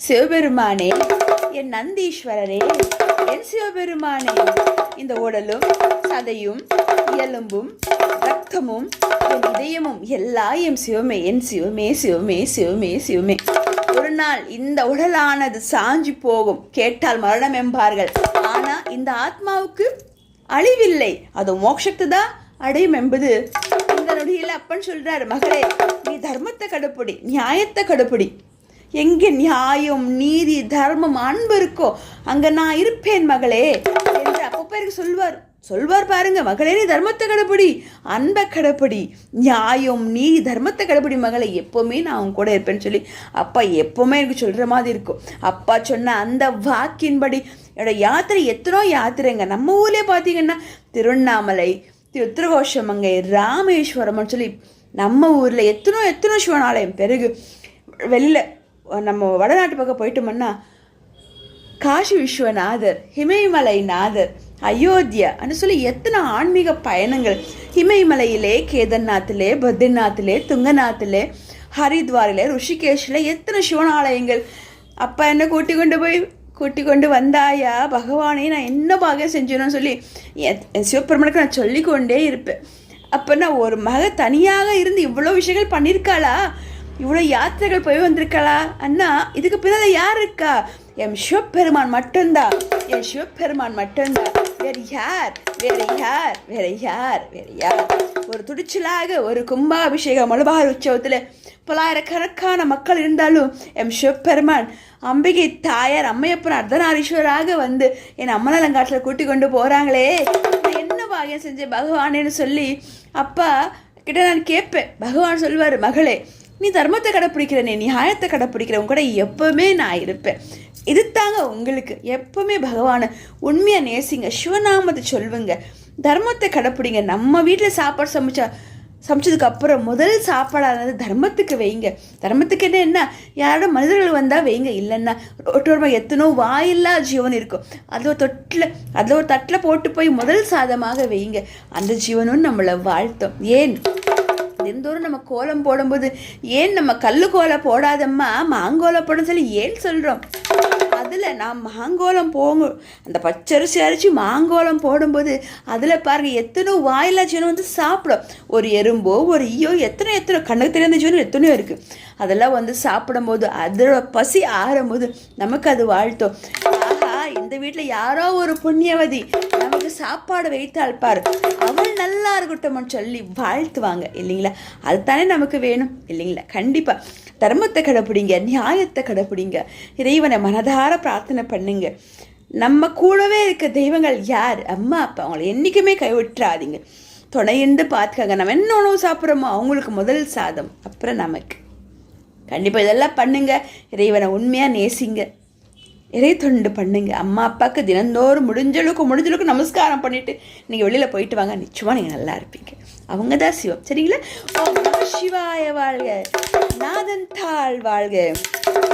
சிவபெருமானே, என் நந்தீஸ்வரரே, என் சிவபெருமானே, இந்த உடலும் சதையும் எலும்பும் ரத்தமும் என் இதயமும் எல்லாம் என் சிவமே, என் சிவமே, சிவமே, சிவமே, சிவமே. ஒரு நாள் இந்த உடலானது சாஞ்சி போகும், கேட்டால் மரணம் என்பார்கள். ஆனா இந்த ஆத்மாவுக்கு அழிவில்லை, அது மோட்சத்தை தான் அடையும் என்பது இந்த நொடியில் அப்பன் சொல்றாரு. மகளே, நீ தர்மத்தை கடைப்பிடி, நியாயத்தை கடைப்பிடி. எங்கே நியாயம், நீதி, தர்மம், அன்பு இருக்கோ அங்க நான் இருப்பேன் மகளே என்று அப்பப்ப எனக்கு சொல்வார் பாருங்க. மகளே, நீ தர்மத்தை கடைப்பிடி, அன்பை கடைப்பிடி, நியாயம், நீதி, தர்மத்தை கடைப்பிடி மகளே, எப்போவுமே நான் அவங்க கூட இருப்பேன்னு சொல்லி அப்பா எப்போவுமே எனக்கு சொல்கிற மாதிரி இருக்கும். அப்பா சொன்ன அந்த வாக்கின்படி என்னோட யாத்திரை எத்தனோ யாத்திரைங்க. நம்ம ஊர்லேயே பார்த்தீங்கன்னா திருவண்ணாமலை, உத்திரகோஷமங்கை, ராமேஸ்வரம்னு சொல்லி நம்ம ஊரில் எத்தனோ சிவனாலயம். பிறகு வெளியில் நம்ம வடநாட்டு பக்கம் போயிட்டோம்னா காசி விஸ்வநாதர், இமயமலை நாதர், அயோத்தியான்னு சொல்லி எத்தனை ஆன்மீக பயணங்கள். இமயமலையிலே, கேதார்நாத்திலே, பத்ரிநாத்திலே, துங்கநாத்திலே, ஹரித்வாரிலே, ருஷிகேஷில் எத்தனை சிவனாலயங்கள். அப்பா என்ன கூட்டி கொண்டு வந்தாயா பகவானே, நான் என்ன பாகியம் செஞ்சேன்னு சொல்லி என் சிவபெருமனுக்கு நான் சொல்லிக்கொண்டே இருப்பேன். அப்போ நான் ஒரு மக தனியாக இருந்து இவ்வளோ விஷயங்கள் பண்ணியிருக்காளா, இவ்வளோ யாத்திரைகள் போய் வந்திருக்காளா அண்ணா, இதுக்கு பின்னால் யார் இருக்கா? என் சிவபெருமான் மட்டும்தான், என் சிவபெருமான் மட்டும்தான். வேறு யார்? ஒரு துடிச்சலாக ஒரு கும்பாபிஷேகம் மலபார் உற்சவத்தில் பலாயிரக்கணக்கான மக்கள் இருந்தாலும் என் சிவபெருமான் அம்பிகை தாயார் அம்மையப்பன் அர்த்தநாரீஸ்வராக வந்து என் அம்மனலங்காட்டில் கூட்டி கொண்டு போகிறாங்களே, நான் என்ன பாகியம் செஞ்சேன் பகவானேன்னு சொல்லி அப்பா கிட்ட நான் கேட்பேன். பகவான் சொல்வார், மகளே, நீ தர்மத்தை கடைப்பிடிக்கிற, நீ நியாயத்தை கடைப்பிடிக்கிற, உங்க கூட எப்பவுமே நான் இருப்பேன். இது தாங்க உங்களுக்கு. எப்பவுமே பகவானை உண்மையாக நேசிங்க, சிவநாமத்தை சொல்லுங்க, தர்மத்தை கடைப்பிடிங்க. நம்ம வீட்டில் சாப்பாடு சமைச்சதுக்கு அப்புறம் முதல் சாப்பாடானது தர்மத்துக்கு வைங்க. தர்மத்துக்கு என்ன யாரோட மனிதர்கள் வந்தால் வைங்க, இல்லைன்னா ரோட்டோரமாக எத்தனோ வாயில்லா ஜீவன் இருக்கும், அதில் ஒரு தட்டில் போட்டு போய் முதல் சாதமாக வைங்க. அந்த ஜீவனும் நம்மளை வாழ்த்தும். ஏன் தினந்தோறும் நம்ம கோலம் போடும்போது ஏன் நம்ம கல்லு கோலம் போடாதம்மா மாங்கோலம் போடும் சொல்லி ஏன் சொல்கிறோம்? அதில் நான் மாங்கோலம் அந்த பச்சரிசி அரைச்சி மாங்கோலம் போடும்போது அதில் பாருங்கள் எத்தனோ வாயில்லா ஜீவனம் வந்து சாப்பிடும். ஒரு எறும்போ ஒரு ஈயோ எத்தனை கண்ணுக்கு தெரியாத ஜீவனம் எத்தனையோ இருக்குது. அதெல்லாம் வந்து சாப்பிடும்போது அதோட பசி ஆறும்போது நமக்கு அது வாழ்த்தும். ஆஹா, இந்த வீட்டில் யாரோ ஒரு புண்ணியவதி நமக்கு சாப்பாடு வைத்தால் பாரு, அவள் நல்லா இருக்கட்டும் சொல்லி வாழ்த்துவாங்க இல்லைங்களா? அதுதானே நமக்கு வேணும் இல்லைங்களா? கண்டிப்பாக தர்மத்தை கடைப்பிடிங்க, நியாயத்தை கடைப்பிடிங்க, இறைவனை மனதார பிரார்த்தனை பண்ணுங்க. நம்ம கூடவே இருக்க தெய்வங்கள் யார்? அம்மா அப்பா. அவங்களை என்றைக்குமே கைவிட்டுறாதீங்க, துணையிருந்து பார்த்துக்காங்க. நம்ம என்ன உணவு சாப்பிட்றோமோ அவங்களுக்கு முதல் சாதம், அப்புறம் நமக்கு. கண்டிப்பாக இதெல்லாம் பண்ணுங்க. இறைவனை உண்மையாக நேசிங்க, இறை தொண்டு பண்ணுங்க. அம்மா அப்பாவுக்கு தினந்தோறும் முடிஞ்சளவுக்கு நமஸ்காரம் பண்ணிட்டு நீங்கள் வெளியில் போயிட்டு வாங்க, நிச்சயமாக நீங்கள் நல்லா இருப்பீங்க. அவங்க தான் சிவம். சரிங்களா? ஓம் நம சிவாய வாழ்க, நாதன் தாழ் வாழ்க,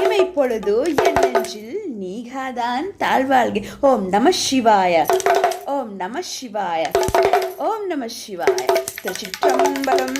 இமை பொழுது என் நெஞ்சில் நீகாதான் தாழ்வாழ்க. ஓம் நம சிவாய, ஓம் நம சிவாய, ஓம் நம சிவாய. திருச்சிற்றம்பலம்.